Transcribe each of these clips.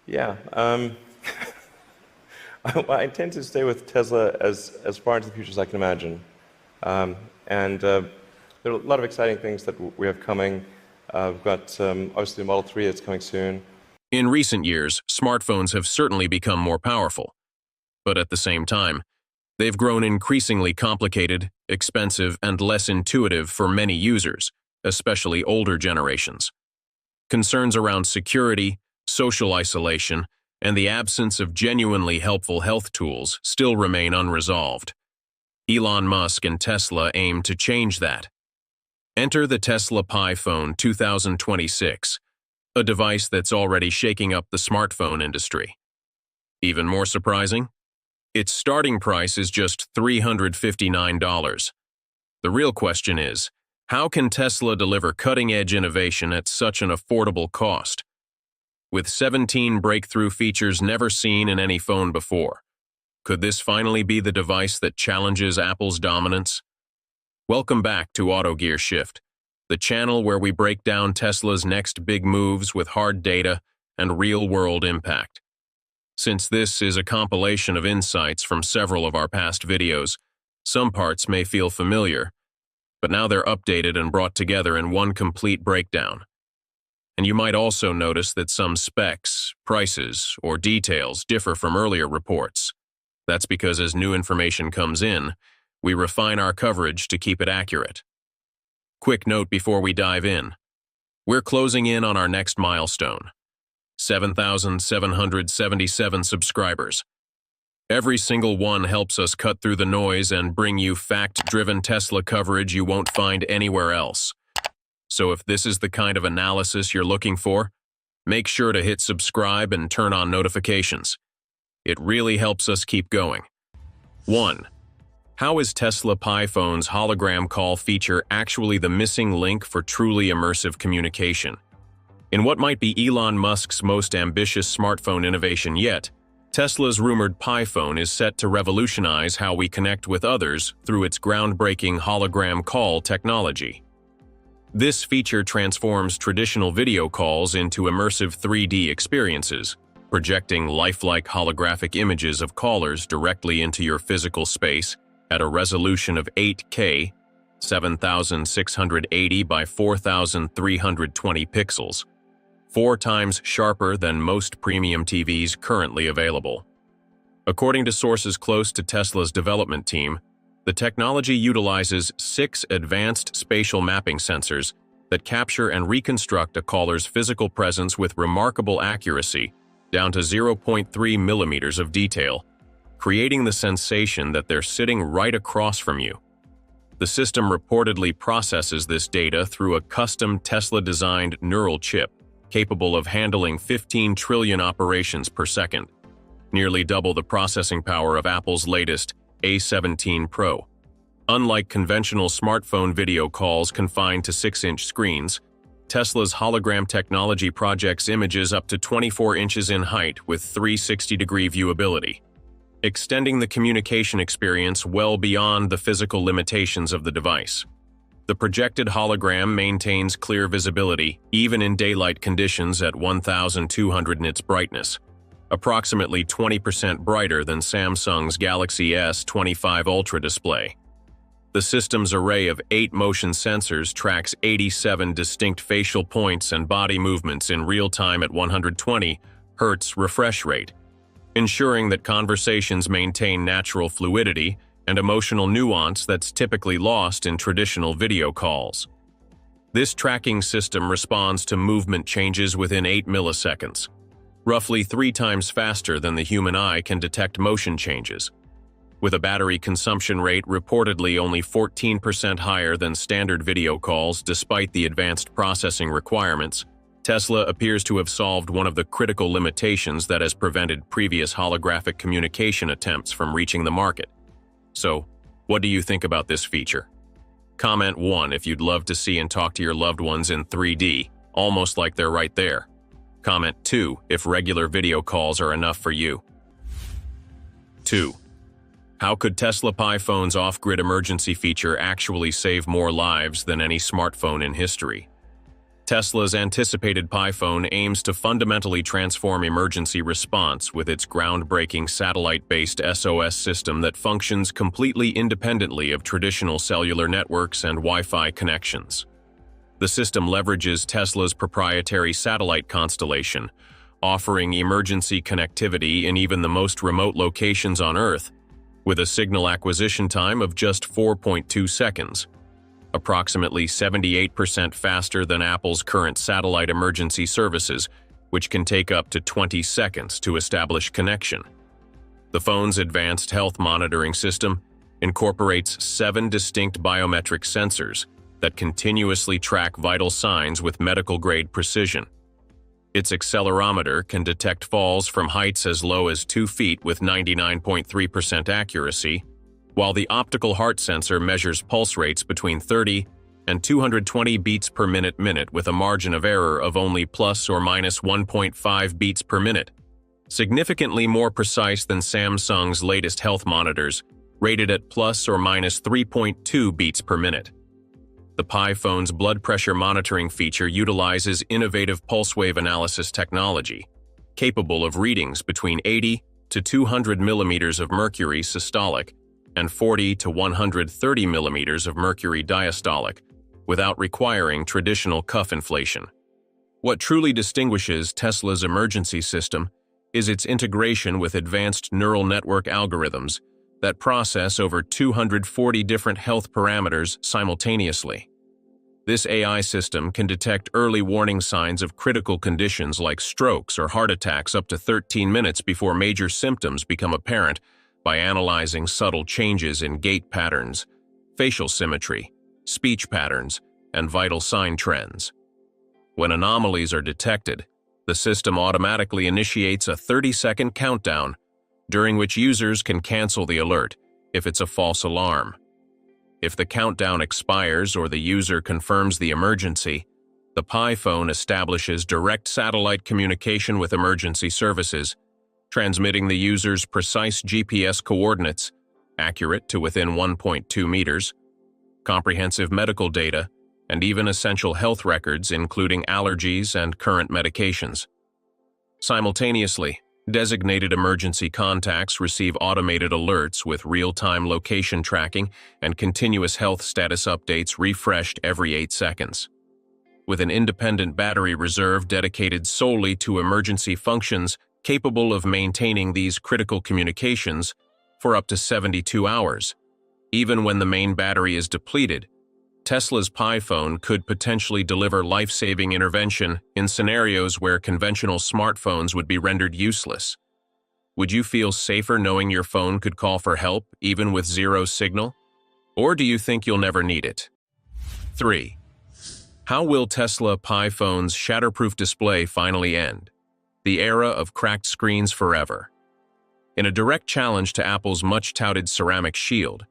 Yeah. I intend to stay with Tesla as far into the future as I can imagine. And there are a lot of exciting things that we have coming. We've got obviously the Model 3 that's coming soon. In recent years, smartphones have certainly become more powerful. But at the same time, they've grown increasingly complicated, expensive, and less intuitive for many users, especially older generations. Concerns around security, social isolation, and the absence of genuinely helpful health tools still remain unresolved. Elon Musk and Tesla aim to change that. Enter the Tesla Pi Phone 2026, a device that's already shaking up the smartphone industry. Even more surprising? Its starting price is just $359. The real question is, how can Tesla deliver cutting-edge innovation at such an affordable cost? With 17 breakthrough features never seen in any phone before, could this finally be the device that challenges Apple's dominance? Welcome back to AutoGearshift, the channel where we break down Tesla's next big moves with hard data and real-world impact. Since this is a compilation of insights from several of our past videos, some parts may feel familiar, but now they're updated and brought together in one complete breakdown. And you might also notice that some specs, prices, or details differ from earlier reports. That's because as new information comes in, we refine our coverage to keep it accurate. Quick note before we dive in. We're closing in on our next milestone, 7,777 subscribers. Every single one helps us cut through the noise and bring you fact-driven Tesla coverage you won't find anywhere else. So if this is the kind of analysis you're looking for, make sure to hit subscribe and turn on notifications. It really helps us keep going. 1. How is Tesla Pi Phone's hologram call feature actually the missing link for truly immersive communication? In what might be Elon Musk's most ambitious smartphone innovation yet, Tesla's rumored Pi Phone is set to revolutionize how we connect with others through its groundbreaking hologram call technology. This feature transforms traditional video calls into immersive 3D experiences, projecting lifelike holographic images of callers directly into your physical space at a resolution of 8K, 7,680 by 4,320 pixels, 4 times sharper than most premium TVs currently available. According to sources close to Tesla's development team, the technology utilizes 6 advanced spatial mapping sensors that capture and reconstruct a caller's physical presence with remarkable accuracy, down to 0.3 millimeters of detail, creating the sensation that they're sitting right across from you. The system reportedly processes this data through a custom Tesla-designed neural chip capable of handling 15 trillion operations per second, nearly double the processing power of Apple's latest A17 Pro. Unlike conventional smartphone video calls confined to 6-inch screens, Tesla's hologram technology projects images up to 24 inches in height with 360-degree viewability, extending the communication experience well beyond the physical limitations of the device. The projected hologram maintains clear visibility even in daylight conditions at 1,200 nits brightness, approximately 20% brighter than Samsung's Galaxy S25 Ultra display. The system's array of 8 motion sensors tracks 87 distinct facial points and body movements in real time at 120 Hz refresh rate, ensuring that conversations maintain natural fluidity and emotional nuance that's typically lost in traditional video calls. This tracking system responds to movement changes within 8 milliseconds, roughly 3 times faster than the human eye can detect motion changes. With a battery consumption rate reportedly only 14% higher than standard video calls despite the advanced processing requirements, Tesla appears to have solved one of the critical limitations that has prevented previous holographic communication attempts from reaching the market. So, what do you think about this feature? Comment 1 if you'd love to see and talk to your loved ones in 3D, almost like they're right there. Comment 2 if regular video calls are enough for you. 2. How could Tesla Pi Phone's off-grid emergency feature actually save more lives than any smartphone in history? Tesla's anticipated Pi phone aims to fundamentally transform emergency response with its groundbreaking satellite-based SOS system that functions completely independently of traditional cellular networks and Wi-Fi connections. The system leverages Tesla's proprietary satellite constellation, offering emergency connectivity in even the most remote locations on Earth, with a signal acquisition time of just 4.2 seconds. Approximately 78% faster than Apple's current satellite emergency services, which can take up to 20 seconds to establish connection. The phone's advanced health monitoring system incorporates 7 distinct biometric sensors that continuously track vital signs with medical-grade precision. Its accelerometer can detect falls from heights as low as 2 feet with 99.3% accuracy, while the optical heart sensor measures pulse rates between 30 and 220 beats per minute with a margin of error of only plus or minus 1.5 beats per minute, significantly more precise than Samsung's latest health monitors, rated at plus or minus 3.2 beats per minute. The Pi phone's blood pressure monitoring feature utilizes innovative pulse wave analysis technology, capable of readings between 80 to 200 millimeters of mercury systolic and 40 to 130 millimeters of mercury diastolic, without requiring traditional cuff inflation. What truly distinguishes Tesla's emergency system is its integration with advanced neural network algorithms that process over 240 different health parameters simultaneously. This AI system can detect early warning signs of critical conditions like strokes or heart attacks up to 13 minutes before major symptoms become apparent by analyzing subtle changes in gait patterns, facial symmetry, speech patterns, and vital sign trends. When anomalies are detected, the system automatically initiates a 30-second countdown, during which users can cancel the alert if it's a false alarm. If the countdown expires or the user confirms the emergency, the Pi phone establishes direct satellite communication with emergency services, transmitting the user's precise GPS coordinates, accurate to within 1.2 meters, comprehensive medical data, and even essential health records including allergies and current medications. Simultaneously, designated emergency contacts receive automated alerts with real-time location tracking and continuous health status updates refreshed every 8 seconds. With an independent battery reserve dedicated solely to emergency functions capable of maintaining these critical communications for up to 72 hours. Even when the main battery is depleted, Tesla's Pi phone could potentially deliver life-saving intervention in scenarios where conventional smartphones would be rendered useless. Would you feel safer knowing your phone could call for help even with zero signal? Or do you think you'll never need it? 3. How will Tesla Pi phone's shatterproof display finally end? The era of cracked screens forever. In a direct challenge to Apple's much-touted ceramic shield,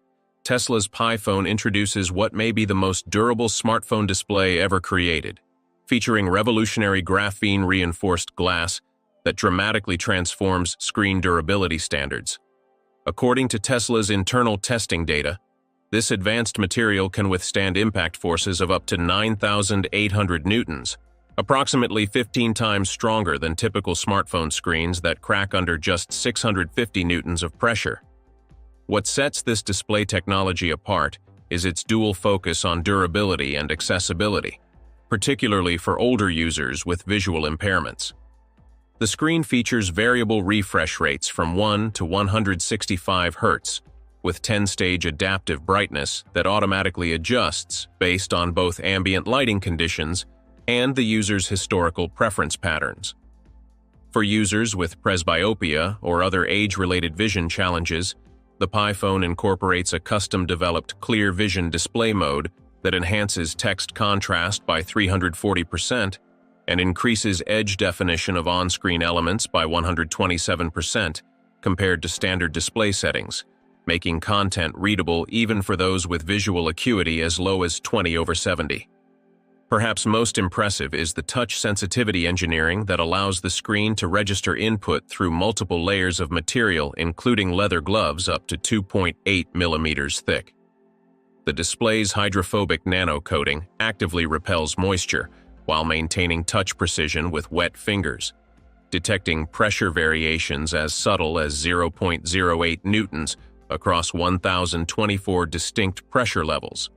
Tesla's Pi phone introduces what may be the most durable smartphone display ever created, featuring revolutionary graphene-reinforced glass that dramatically transforms screen durability standards. According to Tesla's internal testing data, this advanced material can withstand impact forces of up to 9,800 newtons, approximately 15 times stronger than typical smartphone screens that crack under just 650 newtons of pressure. What sets this display technology apart is its dual focus on durability and accessibility, particularly for older users with visual impairments. The screen features variable refresh rates from 1 to 165 Hz, with 10-stage adaptive brightness that automatically adjusts based on both ambient lighting conditions and the user's historical preference patterns. For users with presbyopia or other age-related vision challenges, the Pi phone incorporates a custom-developed clear vision display mode that enhances text contrast by 340% and increases edge definition of on-screen elements by 127% compared to standard display settings, making content readable even for those with visual acuity as low as 20/70. Perhaps most impressive is the touch sensitivity engineering that allows the screen to register input through multiple layers of material, including leather gloves up to 2.8 millimeters thick. The display's hydrophobic nano coating actively repels moisture, while maintaining touch precision with wet fingers, detecting pressure variations as subtle as 0.08 newtons across 1,024 distinct pressure levels.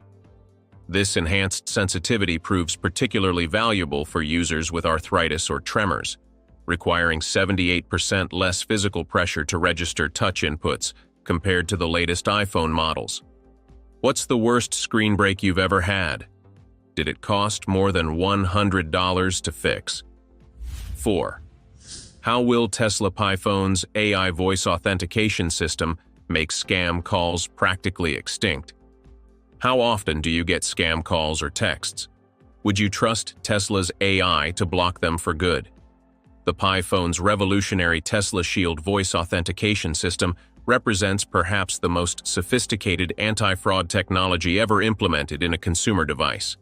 This enhanced sensitivity proves particularly valuable for users with arthritis or tremors, requiring 78% less physical pressure to register touch inputs compared to the latest iPhone models. What's the worst screen break you've ever had? Did it cost more than $100 to fix? 4. How will Tesla Pi phone's AI voice authentication system make scam calls practically extinct? How often do you get scam calls or texts? Would you trust Tesla's AI to block them for good? The Pi phone's revolutionary Tesla Shield voice authentication system represents perhaps the most sophisticated anti-fraud technology ever implemented in a consumer device.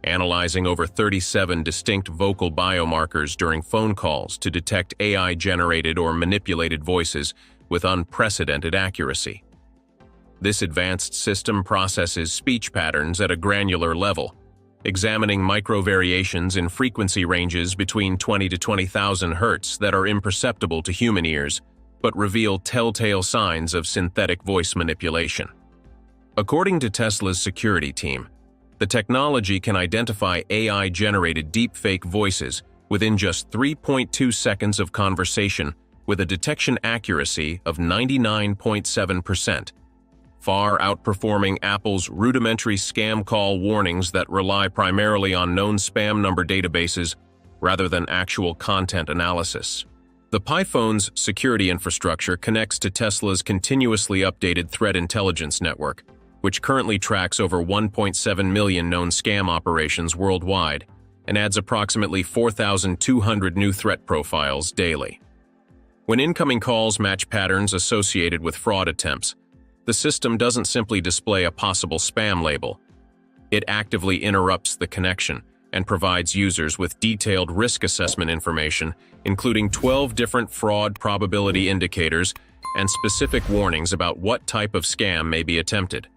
Analyzing over 37 distinct vocal biomarkers during phone calls to detect AI-generated or manipulated voices with unprecedented accuracy. This advanced system processes speech patterns at a granular level, examining micro-variations in frequency ranges between 20 to 20,000 hertz that are imperceptible to human ears, but reveal telltale signs of synthetic voice manipulation. According to Tesla's security team, the technology can identify AI-generated deepfake voices within just 3.2 seconds of conversation with a detection accuracy of 99.7%. Far outperforming Apple's rudimentary scam call warnings that rely primarily on known spam number databases rather than actual content analysis. The Pi phone's security infrastructure connects to Tesla's continuously updated threat intelligence network, which currently tracks over 1.7 million known scam operations worldwide and adds approximately 4,200 new threat profiles daily. When incoming calls match patterns associated with fraud attempts, the system doesn't simply display a possible spam label. It actively interrupts the connection and provides users with detailed risk assessment information, including 12 different fraud probability indicators and specific warnings about what type of scam may be attempted.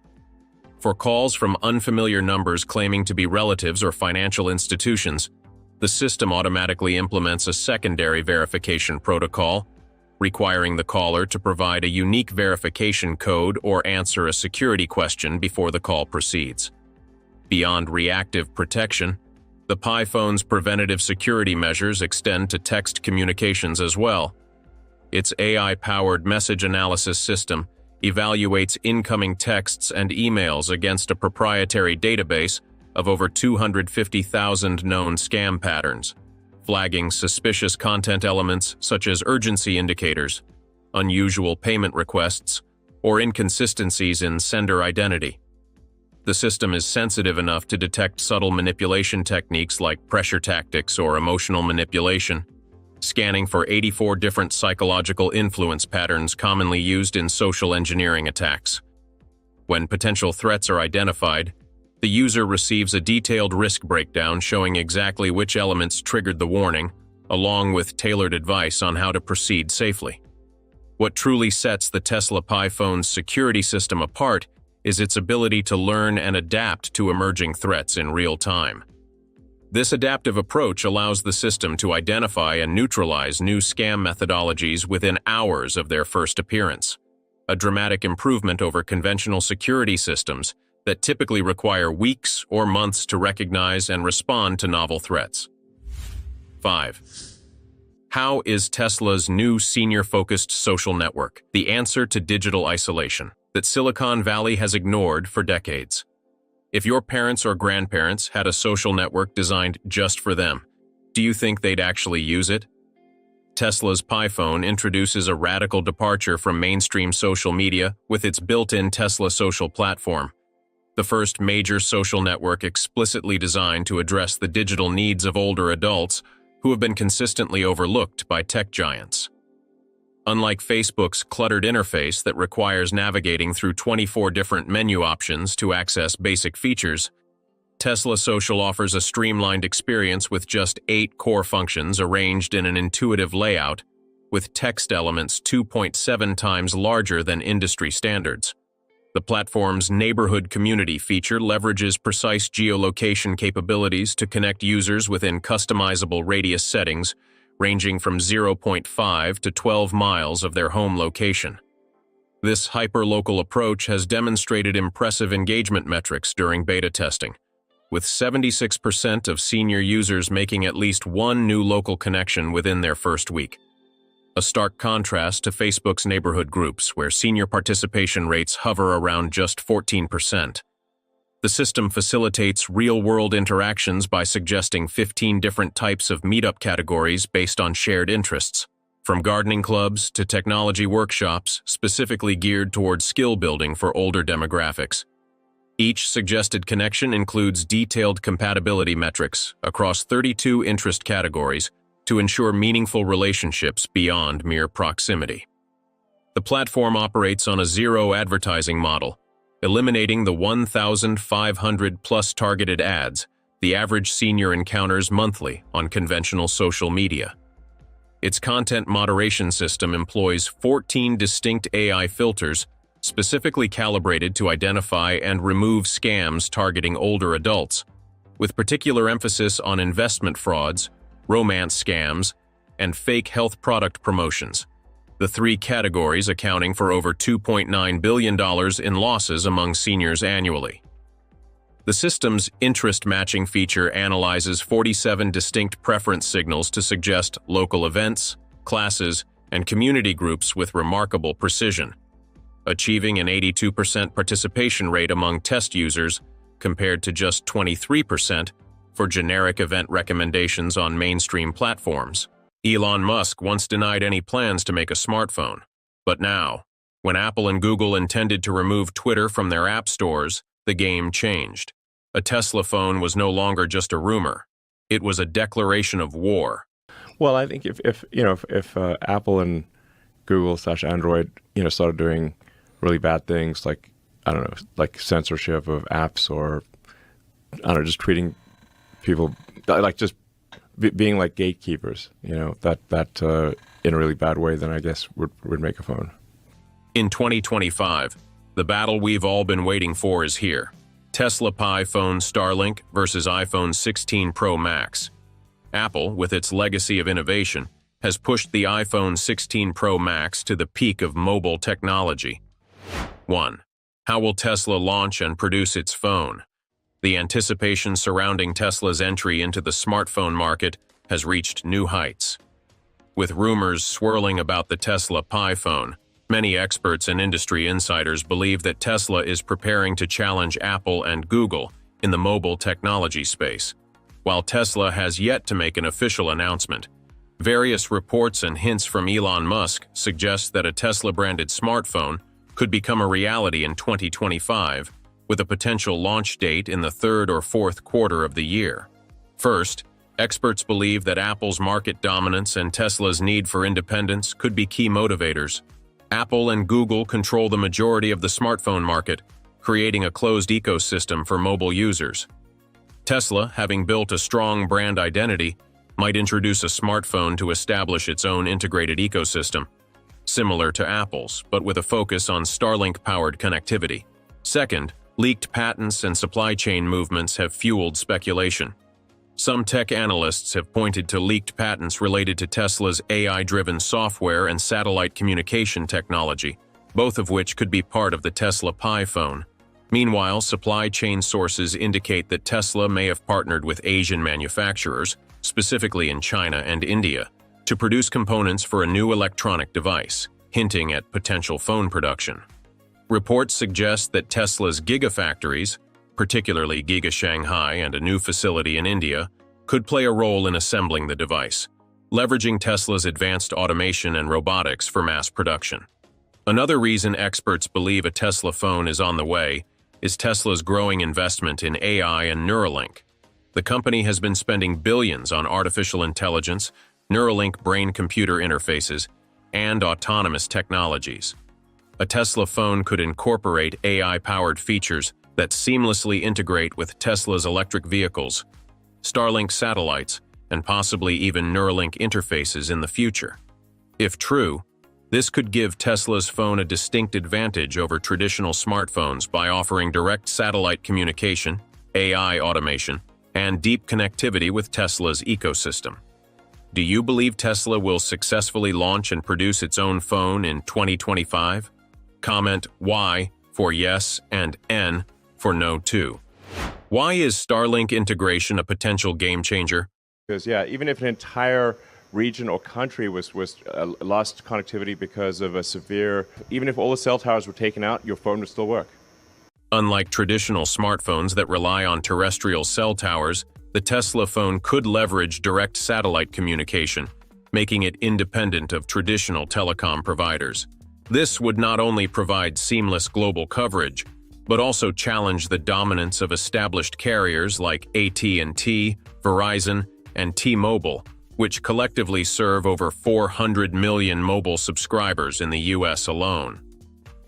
For calls from unfamiliar numbers claiming to be relatives or financial institutions, the system automatically implements a secondary verification protocol, requiring the caller to provide a unique verification code or answer a security question before the call proceeds. Beyond reactive protection, the Pi phone's preventative security measures extend to text communications as well. Its AI-powered message analysis system evaluates incoming texts and emails against a proprietary database of over 250,000 known scam patterns, flagging suspicious content elements such as urgency indicators, unusual payment requests, or inconsistencies in sender identity. The system is sensitive enough to detect subtle manipulation techniques like pressure tactics or emotional manipulation, scanning for 84 different psychological influence patterns commonly used in social engineering attacks. When potential threats are identified, the user receives a detailed risk breakdown showing exactly which elements triggered the warning, along with tailored advice on how to proceed safely. What truly sets the Tesla Pi phone's security system apart is its ability to learn and adapt to emerging threats in real time. This adaptive approach allows the system to identify and neutralize new scam methodologies within hours of their first appearance, a dramatic improvement over conventional security systems that typically require weeks or months to recognize and respond to novel threats. 5. How is Tesla's new senior-focused social network the answer to digital isolation that Silicon Valley has ignored for decades? If your parents or grandparents had a social network designed just for them, do you think they'd actually use it? Tesla's Pi phone introduces a radical departure from mainstream social media with its built-in Tesla social platform, the first major social network explicitly designed to address the digital needs of older adults who have been consistently overlooked by tech giants. Unlike Facebook's cluttered interface that requires navigating through 24 different menu options to access basic features, Tesla Social offers a streamlined experience with just 8 core functions arranged in an intuitive layout, with text elements 2.7 times larger than industry standards. The platform's neighborhood community feature leverages precise geolocation capabilities to connect users within customizable radius settings, ranging from 0.5 to 12 miles of their home location. This hyperlocal approach has demonstrated impressive engagement metrics during beta testing, with 76% of senior users making at least one new local connection within their first week. A stark contrast to Facebook's neighborhood groups, where senior participation rates hover around just 14%. The system facilitates real-world interactions by suggesting 15 different types of meetup categories based on shared interests, from gardening clubs to technology workshops specifically geared towards skill building for older demographics. Each suggested connection includes detailed compatibility metrics across 32 interest categories to ensure meaningful relationships beyond mere proximity. The platform operates on a zero advertising model, eliminating the 1,500+ targeted ads the average senior encounters monthly on conventional social media. Its content moderation system employs 14 distinct AI filters specifically calibrated to identify and remove scams targeting older adults, with particular emphasis on investment frauds, romance scams, and fake health product promotions, the three categories accounting for over $2.9 billion in losses among seniors annually. The system's interest matching feature analyzes 47 distinct preference signals to suggest local events, classes, and community groups with remarkable precision, achieving an 82% participation rate among test users compared to just 23% for generic event recommendations on mainstream platforms. Elon Musk once denied any plans to make a smartphone, but now, when Apple and Google intended to remove Twitter from their app stores, the game changed. A Tesla phone was no longer just a rumor. It was a declaration of war. Well, I think if Apple and Google/Android started doing really bad things like, I don't know, like censorship of apps, or I don't know, just treating people like just being like gatekeepers, that in a really bad way, then I guess would make a phone. In 2025, the battle we've all been waiting for is here. Tesla Pi phone Starlink versus iPhone 16 Pro Max. Apple, with its legacy of innovation, has pushed the iPhone 16 Pro Max to the peak of mobile technology. 1. How will Tesla launch and produce its phone? The anticipation surrounding Tesla's entry into the smartphone market has reached new heights. With rumors swirling about the Tesla Pi phone, many experts and industry insiders believe that Tesla is preparing to challenge Apple and Google in the mobile technology space. While Tesla has yet to make an official announcement, various reports and hints from Elon Musk suggest that a Tesla-branded smartphone could become a reality in 2025, with a potential launch date in the third or fourth quarter of the year. First, experts believe that Apple's market dominance and Tesla's need for independence could be key motivators. Apple and Google control the majority of the smartphone market, creating a closed ecosystem for mobile users. Tesla, having built a strong brand identity, might introduce a smartphone to establish its own integrated ecosystem, similar to Apple's, but with a focus on Starlink-powered connectivity. Second, leaked patents and supply chain movements have fueled speculation. Some tech analysts have pointed to leaked patents related to Tesla's AI-driven software and satellite communication technology, both of which could be part of the Tesla Pi phone. Meanwhile, supply chain sources indicate that Tesla may have partnered with Asian manufacturers, specifically in China and India, to produce components for a new electronic device, hinting at potential phone production. Reports suggest that Tesla's gigafactories, particularly Giga Shanghai and a new facility in India, could play a role in assembling the device, leveraging Tesla's advanced automation and robotics for mass production. Another reason experts believe a Tesla phone is on the way is Tesla's growing investment in AI and Neuralink. The company has been spending billions on artificial intelligence, Neuralink brain-computer interfaces, and autonomous technologies. A Tesla phone could incorporate AI-powered features that seamlessly integrate with Tesla's electric vehicles, Starlink satellites, and possibly even Neuralink interfaces in the future. If true, This could give Tesla's phone a distinct advantage over traditional smartphones by offering direct satellite communication, AI automation, and deep connectivity with Tesla's ecosystem. Do you believe Tesla will successfully launch and produce its own phone in 2025? Comment Y for yes and N for no too. Why is Starlink integration a potential game changer? Because, yeah, even if an entire region or country was lost connectivity because of a severe, even if all the cell towers were taken out, your phone would still work. Unlike traditional smartphones that rely on terrestrial cell towers, the Tesla phone could leverage direct satellite communication, making it independent of traditional telecom providers. This would not only provide seamless global coverage, but also challenge the dominance of established carriers like AT&T, Verizon, and T-Mobile, which collectively serve over 400 million mobile subscribers in the US alone.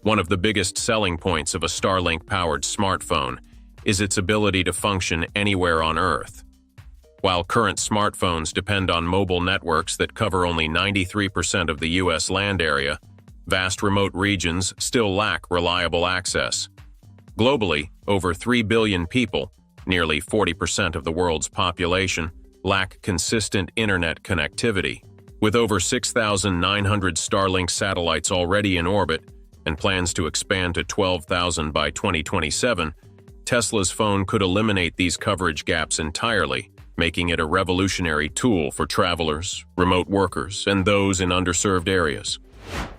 One of the biggest selling points of a Starlink-powered smartphone is its ability to function anywhere on Earth. While current smartphones depend on mobile networks that cover only 93% of the US land area, vast remote regions still lack reliable access. Globally, over 3 billion people, nearly 40% of the world's population, lack consistent internet connectivity. With over 6,900 Starlink satellites already in orbit and plans to expand to 12,000 by 2027, Tesla's phone could eliminate these coverage gaps entirely, making it a revolutionary tool for travelers, remote workers, and those in underserved areas.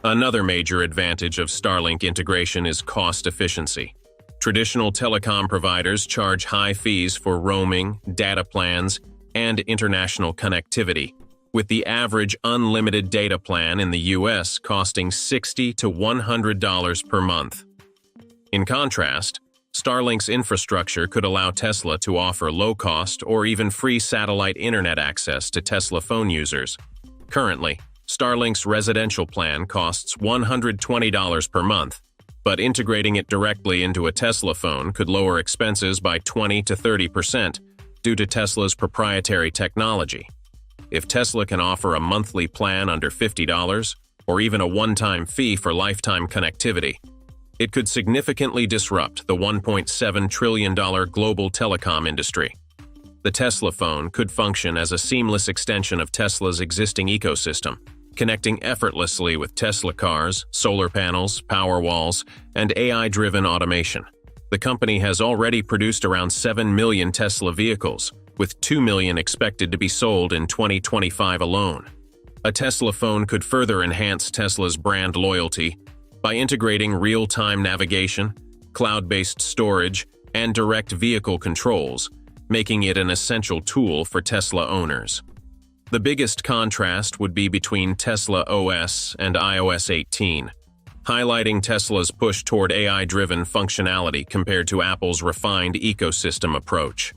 Another major advantage of Starlink integration is cost efficiency. Traditional telecom providers charge high fees for roaming, data plans, and international connectivity, with the average unlimited data plan in the US costing $60 to $100 per month. In contrast, Starlink's infrastructure could allow Tesla to offer low-cost or even free satellite internet access to Tesla phone users. Currently, Starlink's residential plan costs $120 per month, but integrating it directly into a Tesla phone could lower expenses by 20 to 30% due to Tesla's proprietary technology. If Tesla can offer a monthly plan under $50, or even a one-time fee for lifetime connectivity, it could significantly disrupt the $1.7 trillion global telecom industry. The Tesla phone could function as a seamless extension of Tesla's existing ecosystem, connecting effortlessly with Tesla cars, solar panels, power walls, and AI-driven automation. The company has already produced around 7 million Tesla vehicles, with 2 million expected to be sold in 2025 alone. A Tesla phone could further enhance Tesla's brand loyalty by integrating real-time navigation, cloud-based storage, and direct vehicle controls, making it an essential tool for Tesla owners. The biggest contrast would be between Tesla OS and iOS 18, highlighting Tesla's push toward AI-driven functionality compared to Apple's refined ecosystem approach.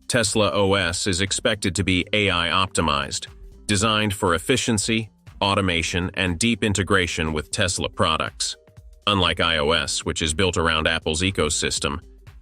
Tesla OS is expected to be AI-optimized, designed for efficiency, automation, and deep integration with Tesla products. Unlike iOS, which is built around Apple's ecosystem,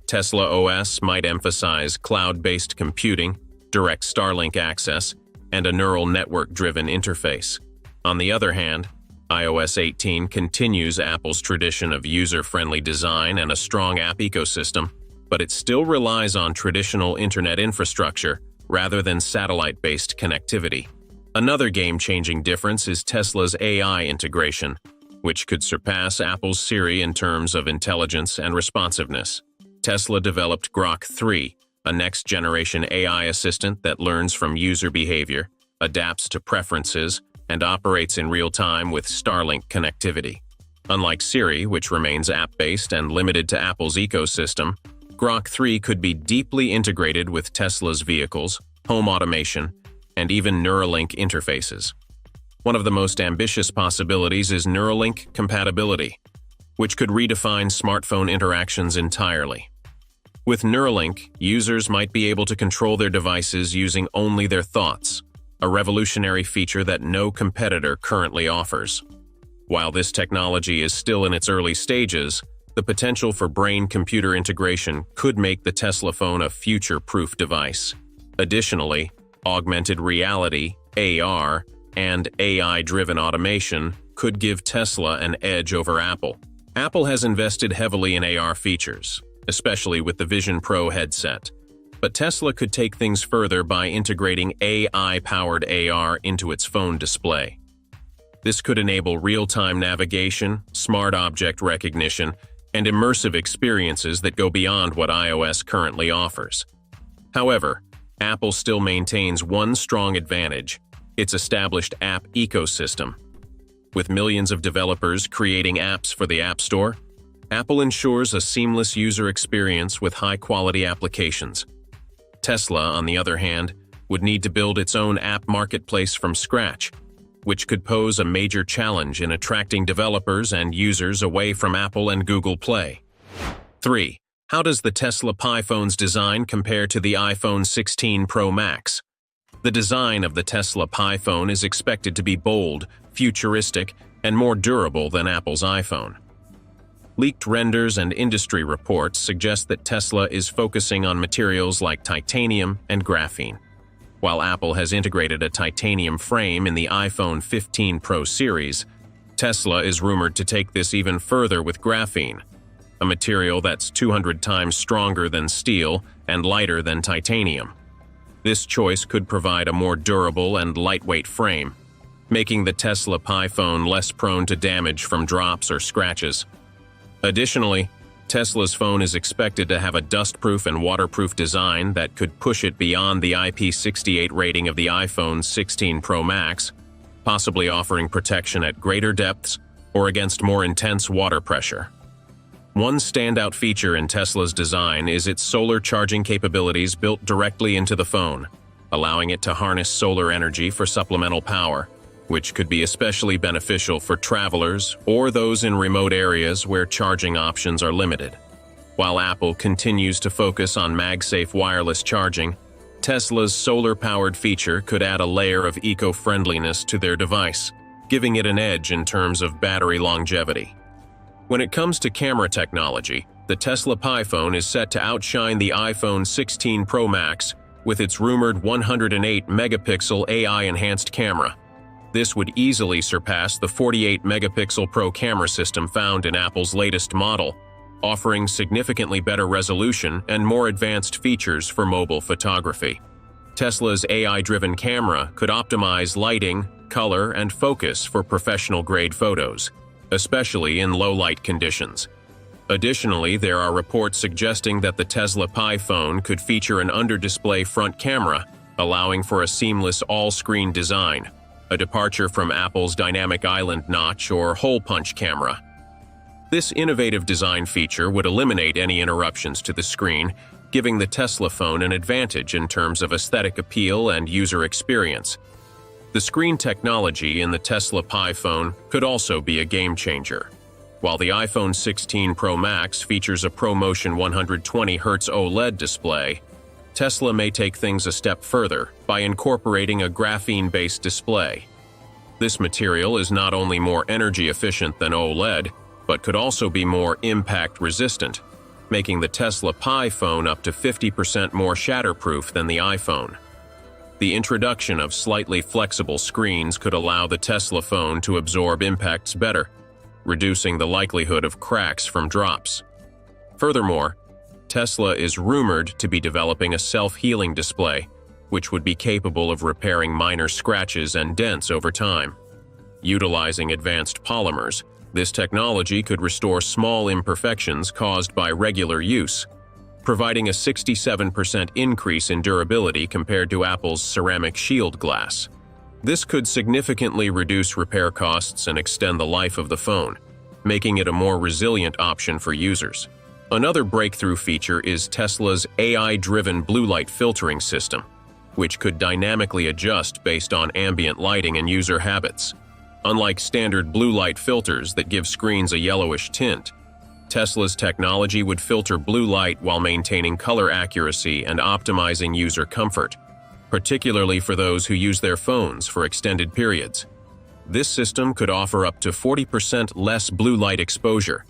Tesla OS might emphasize cloud-based computing, direct Starlink access, and a neural network-driven interface. On the other hand, iOS 18 continues Apple's tradition of user-friendly design and a strong app ecosystem, but it still relies on traditional internet infrastructure rather than satellite-based connectivity. Another game-changing difference is Tesla's AI integration, which could surpass Apple's Siri in terms of intelligence and responsiveness. Tesla developed Grok 3, a next-generation AI assistant that learns from user behavior, adapts to preferences, and operates in real time with Starlink connectivity. Unlike Siri, which remains app-based and limited to Apple's ecosystem, Grok 3 could be deeply integrated with Tesla's vehicles, home automation, and even Neuralink interfaces. One of the most ambitious possibilities is Neuralink compatibility, which could redefine smartphone interactions entirely. With Neuralink, users might be able to control their devices using only their thoughts, a revolutionary feature that no competitor currently offers. While this technology is still in its early stages, the potential for brain-computer integration could make the Tesla phone a future-proof device. Additionally, augmented reality, AR, and AI-driven automation could give Tesla an edge over Apple. Apple has invested heavily in AR features, especially with the Vision Pro headset. But Tesla could take things further by integrating AI-powered AR into its phone display. This could enable real-time navigation, smart object recognition, and immersive experiences that go beyond what iOS currently offers. However, Apple still maintains one strong advantage: its established app ecosystem. With millions of developers creating apps for the App Store, Apple ensures a seamless user experience with high-quality applications. Tesla, on the other hand, would need to build its own app marketplace from scratch, which could pose a major challenge in attracting developers and users away from Apple and Google Play. 3. How does the Tesla Pi phone's design compare to the iPhone 16 Pro Max? The design of the Tesla Pi phone is expected to be bold, futuristic, and more durable than Apple's iPhone. Leaked renders and industry reports suggest that Tesla is focusing on materials like titanium and graphene. While Apple has integrated a titanium frame in the iPhone 15 Pro series, Tesla is rumored to take this even further with graphene, a material that's 200 times stronger than steel and lighter than titanium. This choice could provide a more durable and lightweight frame, making the Tesla Pi phone less prone to damage from drops or scratches. Additionally, Tesla's phone is expected to have a dustproof and waterproof design that could push it beyond the IP68 rating of the iPhone 16 Pro Max, possibly offering protection at greater depths or against more intense water pressure. One standout feature in Tesla's design is its solar charging capabilities built directly into the phone, allowing it to harness solar energy for supplemental power, which could be especially beneficial for travelers or those in remote areas where charging options are limited. While Apple continues to focus on MagSafe wireless charging, Tesla's solar-powered feature could add a layer of eco-friendliness to their device, giving it an edge in terms of battery longevity. When it comes to camera technology, the Tesla Pi phone is set to outshine the iPhone 16 Pro Max with its rumored 108-megapixel AI-enhanced camera. This would easily surpass the 48-megapixel Pro camera system found in Apple's latest model, offering significantly better resolution and more advanced features for mobile photography. Tesla's AI-driven camera could optimize lighting, color, and focus for professional-grade photos, especially in low-light conditions. Additionally, there are reports suggesting that the Tesla Pi phone could feature an under-display front camera, allowing for a seamless all-screen design, a departure from Apple's dynamic island notch or hole punch camera. This innovative design feature would eliminate any interruptions to the screen, giving the Tesla phone an advantage in terms of aesthetic appeal and user experience. The screen technology in the Tesla Pi phone could also be a game-changer. While the iPhone 16 Pro Max features a ProMotion 120Hz OLED display, Tesla may take things a step further by incorporating a graphene-based display. This material is not only more energy efficient than OLED, but could also be more impact-resistant, making the Tesla Pi phone up to 50% more shatterproof than the iPhone. The introduction of slightly flexible screens could allow the Tesla phone to absorb impacts better, reducing the likelihood of cracks from drops. Furthermore, Tesla is rumored to be developing a self-healing display, which would be capable of repairing minor scratches and dents over time. Utilizing advanced polymers, this technology could restore small imperfections caused by regular use, providing a 67% increase in durability compared to Apple's ceramic shield glass. This could significantly reduce repair costs and extend the life of the phone, making it a more resilient option for users. Another breakthrough feature is Tesla's AI-driven blue light filtering system, which could dynamically adjust based on ambient lighting and user habits. Unlike standard blue light filters that give screens a yellowish tint, Tesla's technology would filter blue light while maintaining color accuracy and optimizing user comfort, particularly for those who use their phones for extended periods. This system could offer up to 40% less blue light exposure,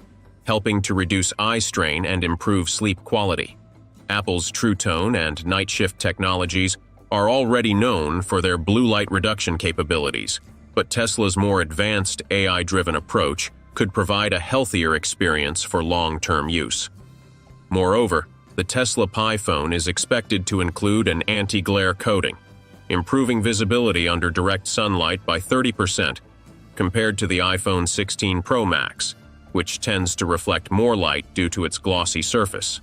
helping to reduce eye strain and improve sleep quality. Apple's True Tone and Night Shift technologies are already known for their blue light reduction capabilities, but Tesla's more advanced AI-driven approach could provide a healthier experience for long-term use. Moreover, the Tesla Pi phone is expected to include an anti-glare coating, improving visibility under direct sunlight by 30% compared to the iPhone 16 Pro Max, which tends to reflect more light due to its glossy surface.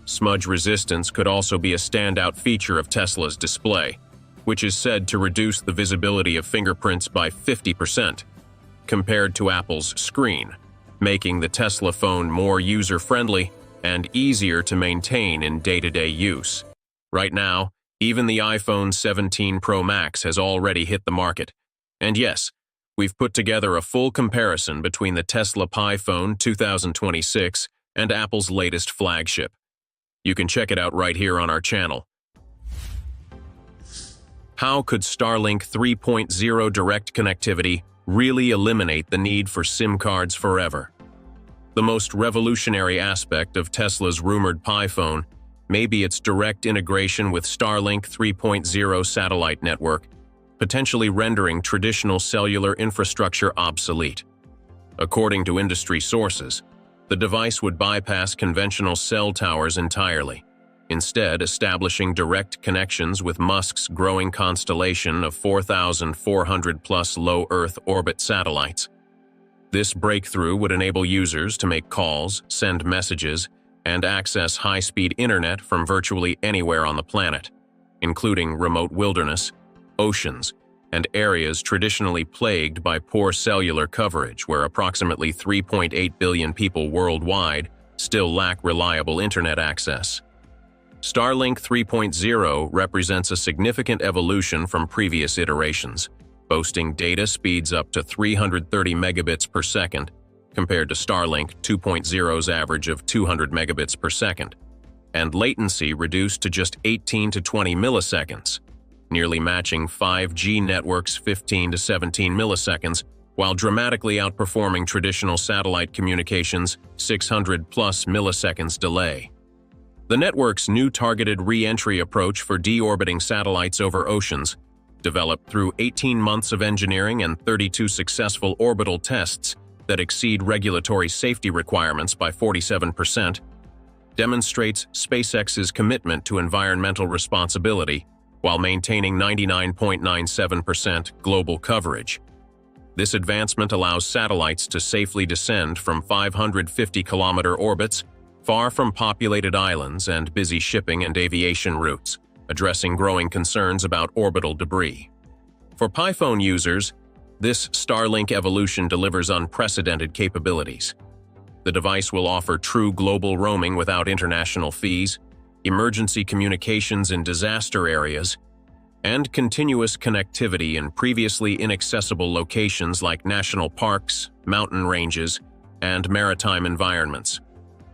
Smudge resistance could also be a standout feature of Tesla's display, which is said to reduce the visibility of fingerprints by 50% compared to Apple's screen, making the Tesla phone more user-friendly and easier to maintain in day-to-day use. Right now, even the iPhone 17 Pro Max has already hit the market. And yes, we've put together a full comparison between the Tesla Pi phone 2026 and Apple's latest flagship. You can check it out right here on our channel. How could Starlink 3.0 direct connectivity really eliminate the need for SIM cards forever? The most revolutionary aspect of Tesla's rumored Pi phone may be its direct integration with Starlink 3.0 satellite network, potentially rendering traditional cellular infrastructure obsolete. According to industry sources, the device would bypass conventional cell towers entirely, instead establishing direct connections with Musk's growing constellation of 4,400-plus low Earth orbit satellites. This breakthrough would enable users to make calls, send messages, and access high-speed internet from virtually anywhere on the planet, including remote wilderness, oceans, and areas traditionally plagued by poor cellular coverage where approximately 3.8 billion people worldwide still lack reliable internet access. Starlink 3.0 represents a significant evolution from previous iterations, boasting data speeds up to 330 megabits per second, compared to Starlink 2.0's average of 200 megabits per second, and latency reduced to just 18 to 20 milliseconds, nearly matching 5G networks' 15 to 17 milliseconds, while dramatically outperforming traditional satellite communications' 600-plus milliseconds delay. The network's new targeted re-entry approach for deorbiting satellites over oceans, developed through 18 months of engineering and 32 successful orbital tests that exceed regulatory safety requirements by 47%, demonstrates SpaceX's commitment to environmental responsibility while maintaining 99.97% global coverage. This advancement allows satellites to safely descend from 550-kilometer orbits far from populated islands and busy shipping and aviation routes, addressing growing concerns about orbital debris. For Pi phone users, this Starlink evolution delivers unprecedented capabilities. The device will offer true global roaming without international fees, emergency communications in disaster areas, and continuous connectivity in previously inaccessible locations like national parks, mountain ranges, and maritime environments.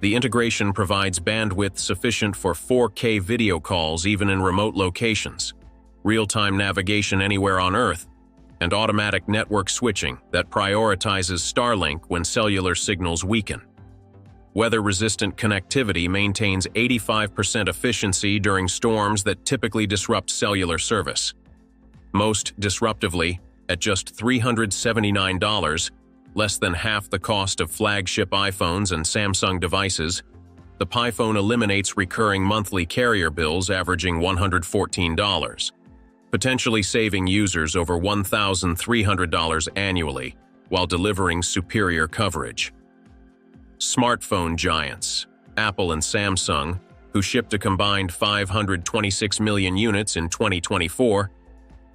The integration provides bandwidth sufficient for 4K video calls even in remote locations, real-time navigation anywhere on Earth, and automatic network switching that prioritizes Starlink when cellular signals weaken. Weather-resistant connectivity maintains 85% efficiency during storms that typically disrupt cellular service. Most disruptively, at just $379, less than half the cost of flagship iPhones and Samsung devices, the Pi phone eliminates recurring monthly carrier bills averaging $114, potentially saving users over $1,300 annually while delivering superior coverage. Smartphone giants, Apple and Samsung, who shipped a combined 526 million units in 2024,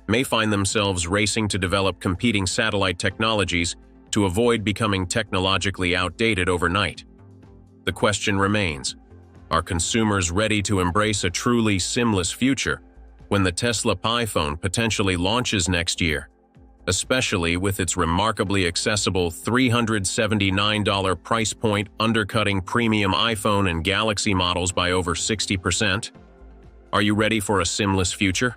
may find themselves racing to develop competing satellite technologies to avoid becoming technologically outdated overnight. The question remains, are consumers ready to embrace a truly SIM-less future when the Tesla Pi phone potentially launches next year, especially with its remarkably accessible $379 price point undercutting premium iPhone and Galaxy models by over 60%? Are you ready for a SIM-less future?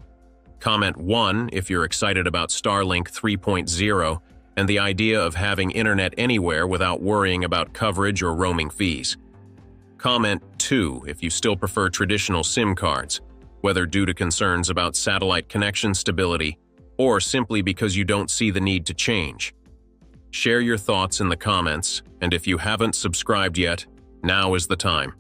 Comment 1 if you're excited about Starlink 3.0 and the idea of having internet anywhere without worrying about coverage or roaming fees. Comment 2 if you still prefer traditional SIM cards, whether due to concerns about satellite connection stability or simply because you don't see the need to change. Share your thoughts in the comments, and if you haven't subscribed yet, now is the time.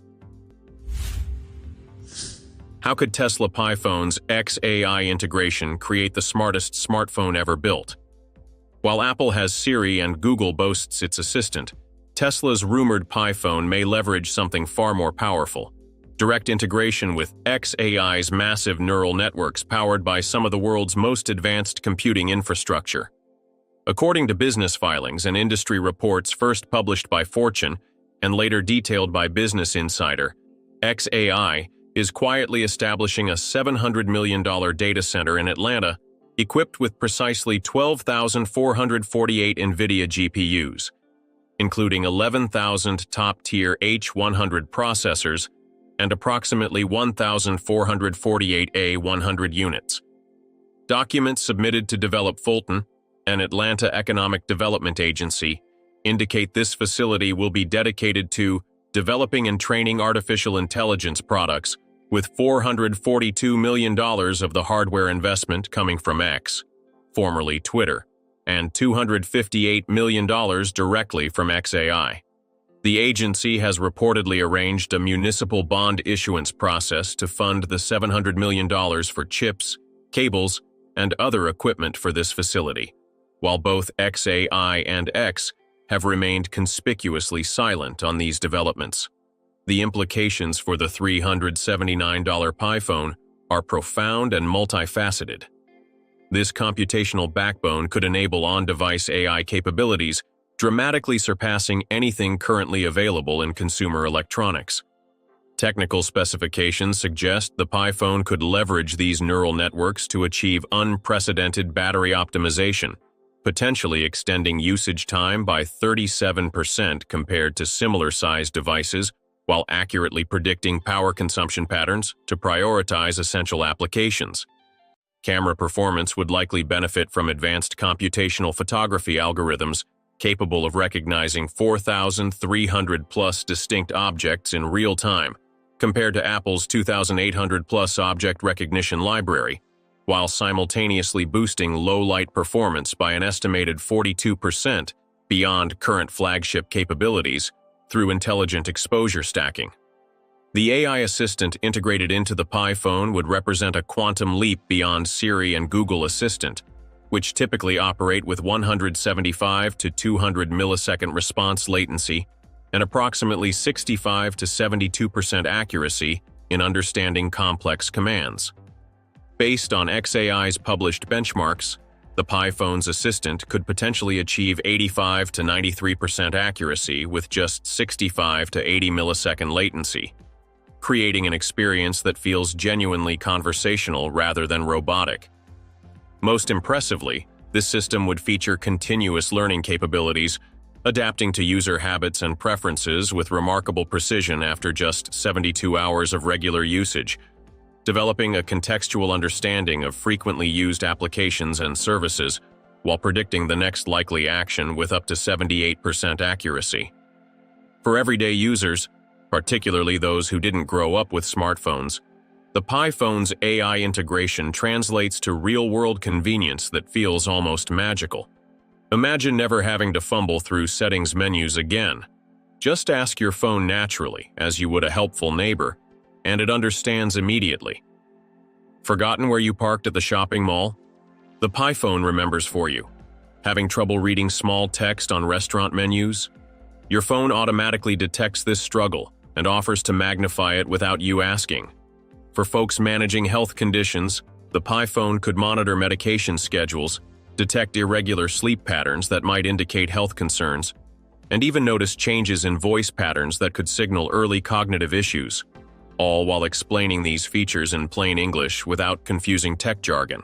How could Tesla Pi phone's XAI integration create the smartest smartphone ever built? While Apple has Siri and Google boasts its assistant, Tesla's rumored Pi phone may leverage something far more powerful: direct integration with XAI's massive neural networks powered by some of the world's most advanced computing infrastructure. According to business filings and industry reports first published by Fortune and later detailed by Business Insider, XAI is quietly establishing a $700 million data center in Atlanta equipped with precisely 12,448 NVIDIA GPUs, including 11,000 top-tier H100 processors and approximately 1,448 A100 units. Documents submitted to develop Fulton, an Atlanta economic development agency, indicate this facility will be dedicated to developing and training artificial intelligence products, with $442 million of the hardware investment coming from X, formerly Twitter, and $258 million directly from XAI. The agency has reportedly arranged a municipal bond issuance process to fund the $700 million for chips, cables, and other equipment for this facility, while both XAI and X have remained conspicuously silent on these developments. The implications for the $379 Pi phone are profound and multifaceted. This computational backbone could enable on-device AI capabilities, dramatically surpassing anything currently available in consumer electronics. Technical specifications suggest the Pi phone could leverage these neural networks to achieve unprecedented battery optimization, potentially extending usage time by 37% compared to similar-sized devices, while accurately predicting power consumption patterns to prioritize essential applications. Camera performance would likely benefit from advanced computational photography algorithms capable of recognizing 4,300-plus distinct objects in real time, compared to Apple's 2,800-plus object recognition library, while simultaneously boosting low-light performance by an estimated 42% beyond current flagship capabilities through intelligent exposure stacking. The AI assistant integrated into the Pi phone would represent a quantum leap beyond Siri and Google Assistant, which typically operate with 175 to 200 millisecond response latency and approximately 65 to 72% accuracy in understanding complex commands. Based on XAI's published benchmarks, the Pi phone's assistant could potentially achieve 85 to 93% accuracy with just 65 to 80 millisecond latency, creating an experience that feels genuinely conversational rather than robotic. Most impressively, this system would feature continuous learning capabilities, adapting to user habits and preferences with remarkable precision after just 72 hours of regular usage, developing a contextual understanding of frequently used applications and services while predicting the next likely action with up to 78% accuracy. For everyday users, particularly those who didn't grow up with smartphones, the Pi phone's AI integration translates to real-world convenience that feels almost magical. Imagine never having to fumble through settings menus again. Just ask your phone naturally, as you would a helpful neighbor, and it understands immediately. Forgotten where you parked at the shopping mall? The Pi phone remembers for you. Having trouble reading small text on restaurant menus? Your phone automatically detects this struggle and offers to magnify it without you asking. For folks managing health conditions, the Pi phone could monitor medication schedules, detect irregular sleep patterns that might indicate health concerns, and even notice changes in voice patterns that could signal early cognitive issues, all while explaining these features in plain English without confusing tech jargon.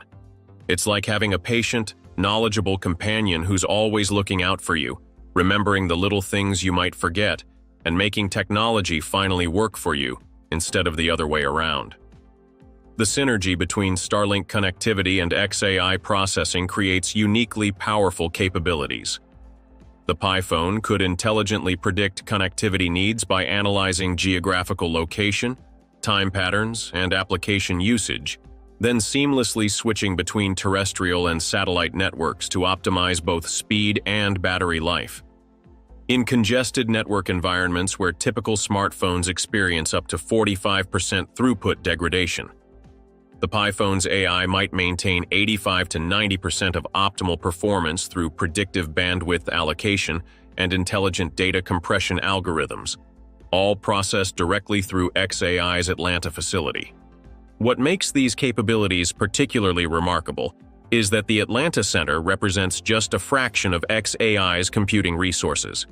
It's like having a patient, knowledgeable companion who's always looking out for you, remembering the little things you might forget, and making technology finally work for you instead of the other way around. The synergy between Starlink connectivity and XAI processing creates uniquely powerful capabilities. The Pi phone could intelligently predict connectivity needs by analyzing geographical location, time patterns, and application usage, then seamlessly switching between terrestrial and satellite networks to optimize both speed and battery life. In congested network environments where typical smartphones experience up to 45% throughput degradation, the Pi phone's AI might maintain 85 to 90% of optimal performance through predictive bandwidth allocation and intelligent data compression algorithms, all processed directly through xAI's Atlanta facility. What makes these capabilities particularly remarkable is that the Atlanta Center represents just a fraction of xAI's computing resources.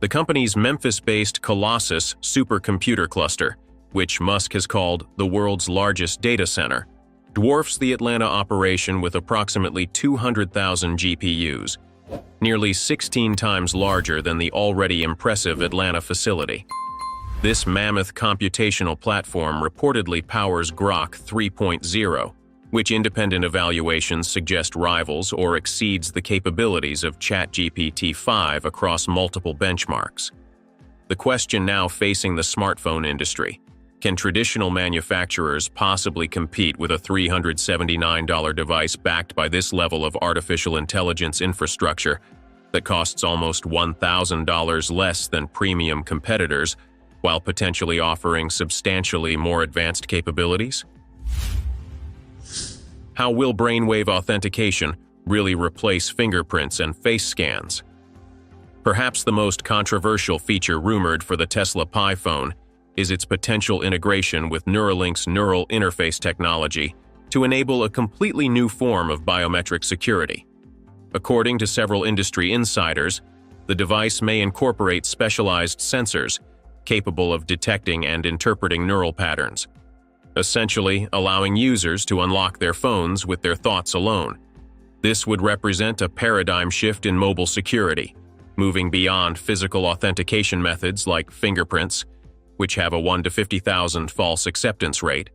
The company's Memphis-based Colossus supercomputer cluster, which Musk has called the world's largest data center, dwarfs the Atlanta operation with approximately 200,000 GPUs, nearly 16 times larger than the already impressive Atlanta facility. This mammoth computational platform reportedly powers Grok 3.0, which independent evaluations suggest rivals or exceeds the capabilities of ChatGPT-5 across multiple benchmarks. The question now facing the smartphone industry: can traditional manufacturers possibly compete with a $379 device backed by this level of artificial intelligence infrastructure that costs almost $1,000 less than premium competitors, while potentially offering substantially more advanced capabilities? How will brainwave authentication really replace fingerprints and face scans? Perhaps the most controversial feature rumored for the Tesla Pi phone is its potential integration with Neuralink's neural interface technology to enable a completely new form of biometric security. According to several industry insiders, the device may incorporate specialized sensors capable of detecting and interpreting neural patterns, essentially allowing users to unlock their phones with their thoughts alone. This would represent a paradigm shift in mobile security, moving beyond physical authentication methods like fingerprints, which have a 1 to 50,000 false acceptance rate,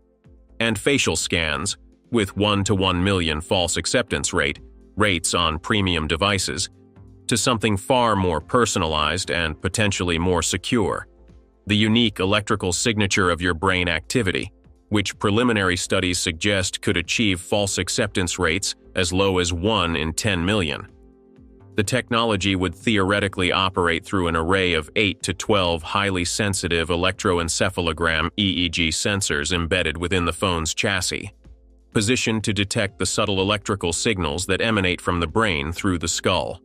and facial scans, with 1 to 1 million false acceptance rates on premium devices, to something far more personalized and potentially more secure: the unique electrical signature of your brain activity, which preliminary studies suggest could achieve false acceptance rates as low as 1 in 10 million. The technology would theoretically operate through an array of 8 to 12 highly sensitive electroencephalogram EEG sensors embedded within the phone's chassis, positioned to detect the subtle electrical signals that emanate from the brain through the skull.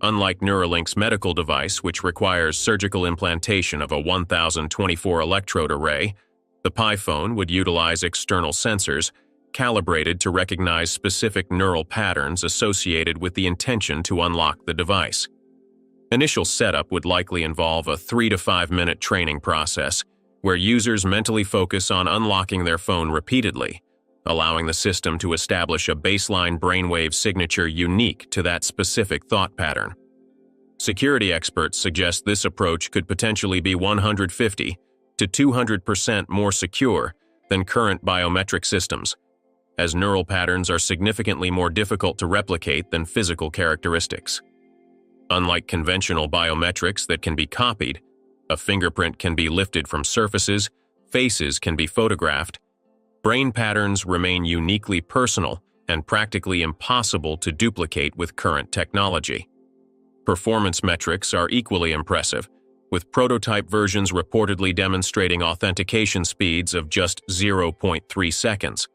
Unlike Neuralink's medical device, which requires surgical implantation of a 1024 electrode array, the Pi phone would utilize external sensors calibrated to recognize specific neural patterns associated with the intention to unlock the device. Initial setup would likely involve a 3 to 5 minute training process, where users mentally focus on unlocking their phone repeatedly, allowing the system to establish a baseline brainwave signature unique to that specific thought pattern. Security experts suggest this approach could potentially be 150 to 200% more secure than current biometric systems, as neural patterns are significantly more difficult to replicate than physical characteristics. Unlike conventional biometrics that can be copied, a fingerprint can be lifted from surfaces, faces can be photographed, brain patterns remain uniquely personal and practically impossible to duplicate with current technology. Performance metrics are equally impressive, with prototype versions reportedly demonstrating authentication speeds of just 0.3 seconds,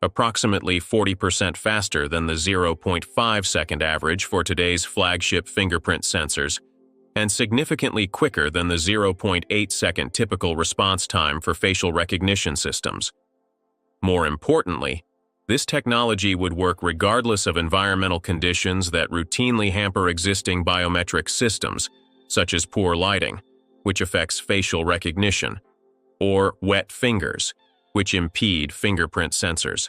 approximately 40% faster than the 0.5-second average for today's flagship fingerprint sensors, and significantly quicker than the 0.8-second typical response time for facial recognition systems. More importantly, this technology would work regardless of environmental conditions that routinely hamper existing biometric systems, such as poor lighting, which affects facial recognition, or wet fingers, which impede fingerprint sensors.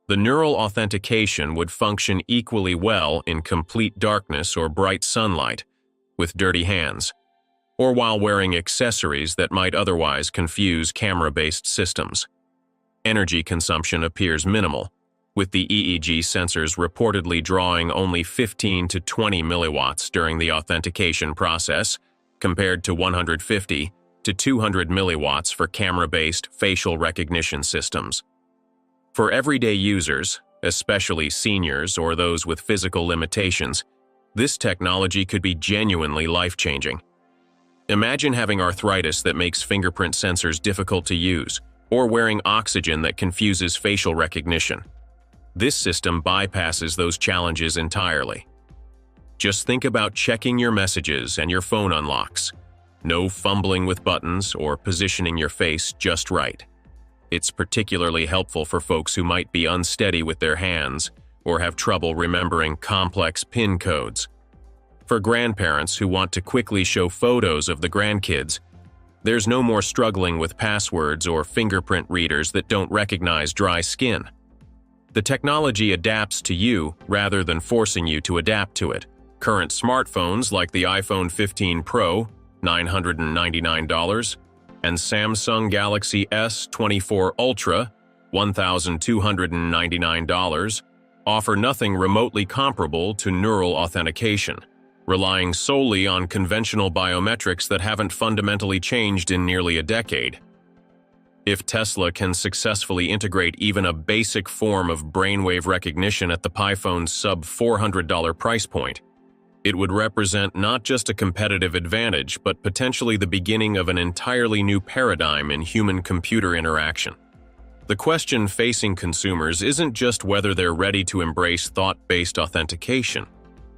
The neural authentication would function equally well in complete darkness or bright sunlight, with dirty hands, or while wearing accessories that might otherwise confuse camera-based systems. Energy consumption appears minimal, with the EEG sensors reportedly drawing only 15 to 20 milliwatts during the authentication process, compared to 150 to 200 milliwatts for camera-based facial recognition systems. For everyday users, especially seniors or those with physical limitations, this technology could be genuinely life-changing. Imagine having arthritis that makes fingerprint sensors difficult to use, or wearing oxygen that confuses facial recognition. This system bypasses those challenges entirely. Just think about checking your messages and your phone unlocks. No fumbling with buttons or positioning your face just right. It's particularly helpful for folks who might be unsteady with their hands or have trouble remembering complex PIN codes. For grandparents who want to quickly show photos of the grandkids, there's no more struggling with passwords or fingerprint readers that don't recognize dry skin. The technology adapts to you rather than forcing you to adapt to it. Current smartphones like the iPhone 15 Pro, $999, and Samsung Galaxy S24 Ultra, $1,299, offer nothing remotely comparable to neural authentication, relying solely on conventional biometrics that haven't fundamentally changed in nearly a decade. If Tesla can successfully integrate even a basic form of brainwave recognition at the PiPhone's sub-$400 price point, it would represent not just a competitive advantage, but potentially the beginning of an entirely new paradigm in human-computer interaction. The question facing consumers isn't just whether they're ready to embrace thought-based authentication,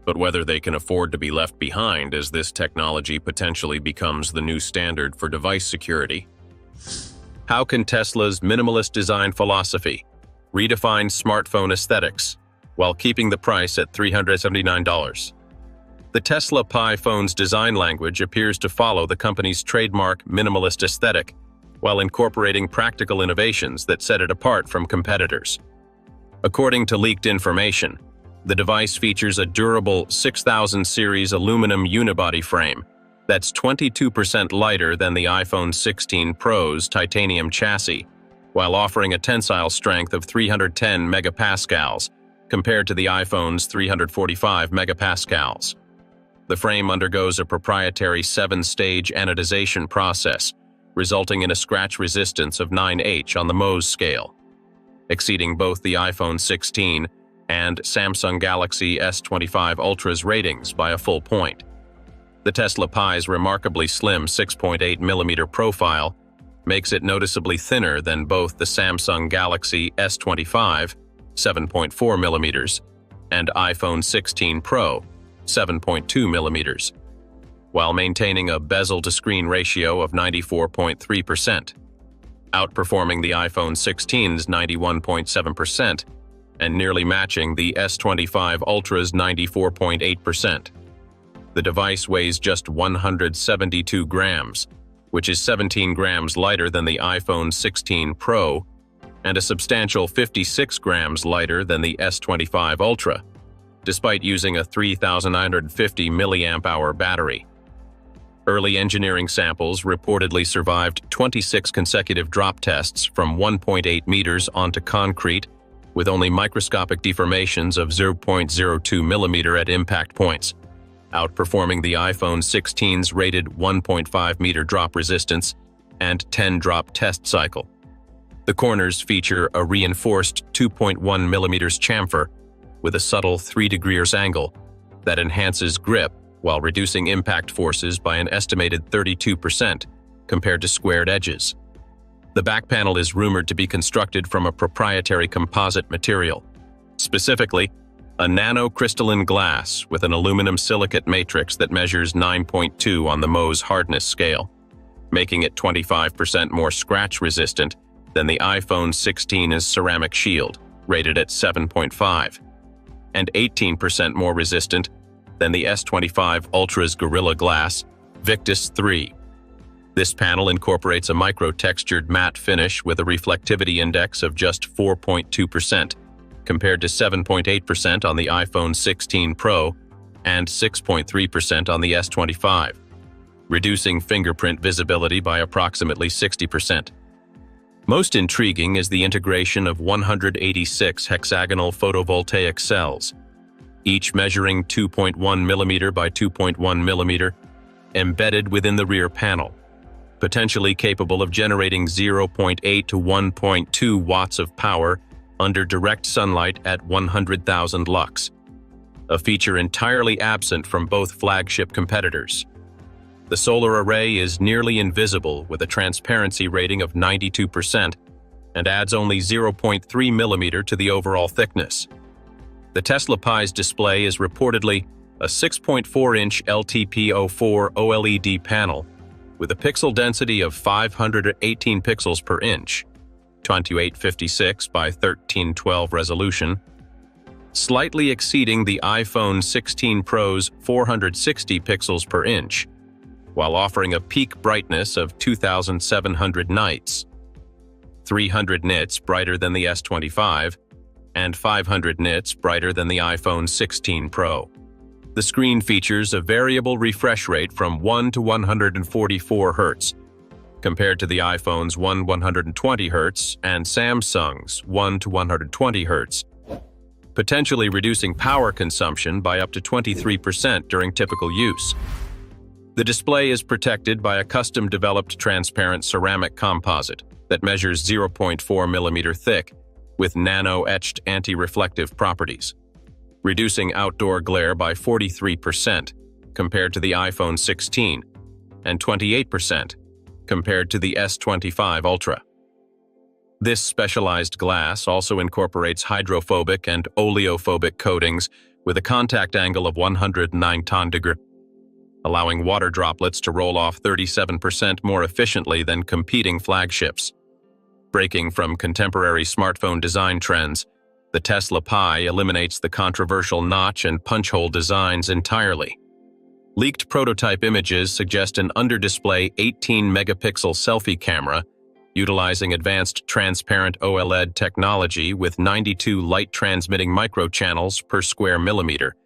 but whether they can afford to be left behind as this technology potentially becomes the new standard for device security. How can Tesla's minimalist design philosophy redefine smartphone aesthetics while keeping the price at $379? The Tesla Pi phone's design language appears to follow the company's trademark minimalist aesthetic while incorporating practical innovations that set it apart from competitors. According to leaked information, the device features a durable 6000 series aluminum unibody frame that's 22% lighter than the iPhone 16 Pro's titanium chassis, while offering a tensile strength of 310 megapascals compared to the iPhone's 345 megapascals. The frame undergoes a proprietary 7-stage anodization process, resulting in a scratch resistance of 9H on the Mohs scale, exceeding both the iPhone 16 and Samsung Galaxy S25 Ultra's ratings by a full point. The Tesla Pi's remarkably slim 6.8mm profile makes it noticeably thinner than both the Samsung Galaxy S25, 7.4mm, and iPhone 16 Pro, 7.2mm, while maintaining a bezel-to-screen ratio of 94.3%, outperforming the iPhone 16's 91.7% and nearly matching the S25 Ultra's 94.8%. The device weighs just 172 grams, which is 17 grams lighter than the iPhone 16 Pro and a substantial 56 grams lighter than the S25 Ultra, despite using a 3,950 milliamp-hour battery. Early engineering samples reportedly survived 26 consecutive drop tests from 1.8 meters onto concrete with only microscopic deformations of 0.02 millimeter at impact points, outperforming the iPhone 16's rated 1.5 meter drop resistance and 10 drop test cycle. The corners feature a reinforced 2.1 millimeters chamfer with a subtle 3 degrees angle that enhances grip while reducing impact forces by an estimated 32% compared to squared edges. The back panel is rumored to be constructed from a proprietary composite material, specifically a nanocrystalline glass with an aluminum silicate matrix that measures 9.2 on the Mohs hardness scale, making it 25% more scratch resistant than the iPhone 16's ceramic shield, rated at 7.5, and 18% more resistant than the S25 Ultra's Gorilla Glass Victus 3. This panel incorporates a micro-textured matte finish with a reflectivity index of just 4.2%, compared to 7.8% on the iPhone 16 Pro and 6.3% on the S25, reducing fingerprint visibility by approximately 60%. Most intriguing is the integration of 186 hexagonal photovoltaic cells, each measuring 2.1 millimeter by 2.1 millimeter, embedded within the rear panel, potentially capable of generating 0.8 to 1.2 watts of power under direct sunlight at 100,000 lux, a feature entirely absent from both flagship competitors. The solar array is nearly invisible with a transparency rating of 92% and adds only 0.3 millimeter to the overall thickness. The Tesla Pi's display is reportedly a 6.4-inch LTPO4 OLED panel with a pixel density of 518 pixels per inch, 2856 by 1312 resolution, slightly exceeding the iPhone 16 Pro's 460 pixels per inch, while offering a peak brightness of 2,700 nits, 300 nits brighter than the S25, and 500 nits brighter than the iPhone 16 Pro. The screen features a variable refresh rate from 1 to 144 Hz, compared to the iPhone's 120 Hz and Samsung's 1 to 120 Hz, potentially reducing power consumption by up to 23% during typical use. The display is protected by a custom-developed transparent ceramic composite that measures 0.4 millimeter thick with nano-etched anti-reflective properties, reducing outdoor glare by 43% compared to the iPhone 16 and 28% compared to the S25 Ultra. This specialized glass also incorporates hydrophobic and oleophobic coatings with a contact angle of 109 degrees, allowing water droplets to roll off 37% more efficiently than competing flagships. Breaking from contemporary smartphone design trends, the Tesla Pi eliminates the controversial notch and punch-hole designs entirely. Leaked prototype images suggest an under-display 18-megapixel selfie camera utilizing advanced transparent OLED technology with 92 light-transmitting microchannels per square millimeter,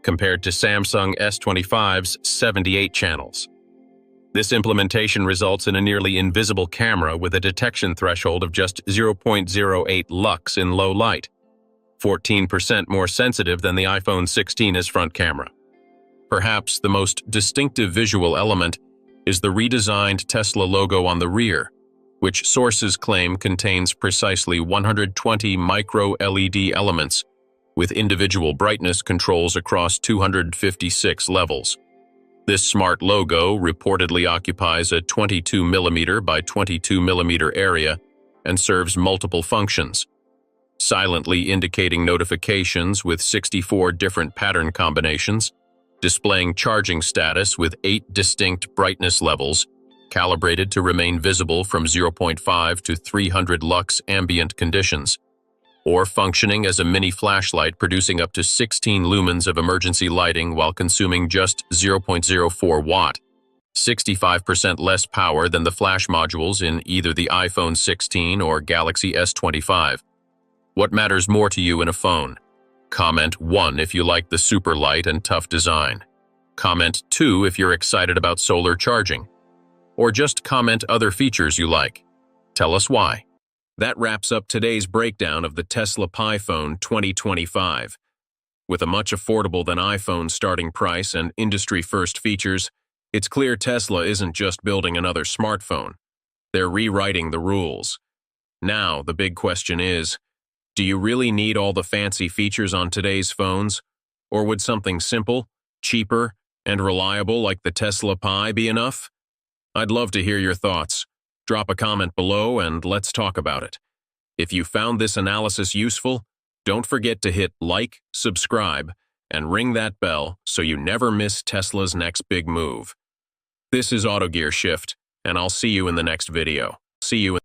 compared to Samsung S25's 78 channels. This implementation results in a nearly invisible camera with a detection threshold of just 0.08 lux in low light, 14% more sensitive than the iPhone 16's front camera. Perhaps the most distinctive visual element is the redesigned Tesla logo on the rear, which sources claim contains precisely 120 micro-LED elements with individual brightness controls across 256 levels. This smart logo reportedly occupies a 22mm by 22mm area and serves multiple functions, silently indicating notifications with 64 different pattern combinations, displaying charging status with 8 distinct brightness levels, calibrated to remain visible from 0.5 to 300 lux ambient conditions, or functioning as a mini flashlight producing up to 16 lumens of emergency lighting while consuming just 0.04 watt, 65% less power than the flash modules in either the iPhone 16 or Galaxy S25. What matters more to you in a phone? Comment 1 if you like the super light and tough design. Comment 2 if you're excited about solar charging. Or just comment other features you like. Tell us why. That wraps up today's breakdown of the Tesla Pi Phone 2025. With a much affordable than iPhone starting price and industry-first features, it's clear Tesla isn't just building another smartphone. They're rewriting the rules. Now, the big question is, do you really need all the fancy features on today's phones? Or would something simple, cheaper, and reliable like the Tesla Pi be enough? I'd love to hear your thoughts. Drop a comment below and let's talk about it. If you found this analysis useful, don't forget to hit like, subscribe, and ring that bell so you never miss Tesla's next big move. This is AutoGearShift, and I'll see you in the next video. See you in